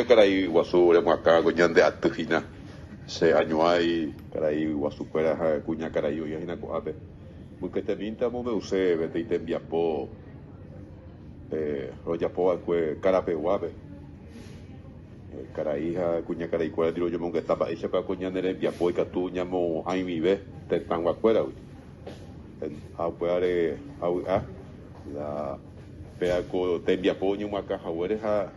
Caray guasu acá coñan de atujina se año hay caray guasu fuera cuña caray y hina coape porque te minta mo me use vete y te enviapo royapo acue carape guape caray cuña caray cuela tiro yo monga estaba ella para coña de enviapo y catu ñamo ay mi ve te tan guacuera a puare a la pea co te enviapo ñamo acá jaueres a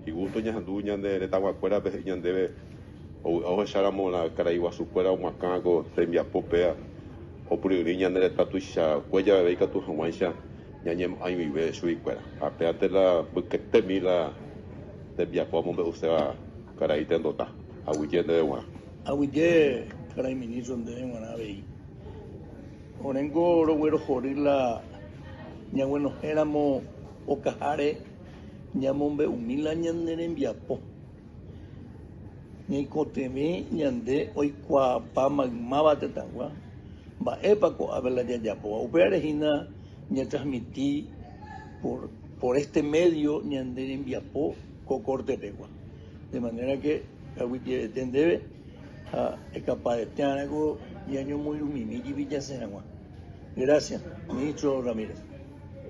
y gusto ñandu ñande de taguacuera pe ñande o echáramos la caraiguasu fuera o macaco te envia popea o puri ñande de tatuisha cuella de que tu hawaisha ñañem ay mi ve sui cuera apeate la porque te mila te envia pomo me usaba carai tendota a huyende de wa Aguille, caray, ministro de Guanabey. Orengo, lo güero, jorila, ya bueno, éramos ocajare, ya mombe, humila, ñandere en viapo. Ni coteme, ñande, hoy cuapa, magmaba, tetangua, va épaco, a ver la yayapo. Uperejina, ya transmití por este medio, ñandere en viapo, cocorte pegua. De manera que, aguille, tendebe, es capaz de tener algo y año muy lumini y Villa Seragua. Gracias, ministro Ramírez.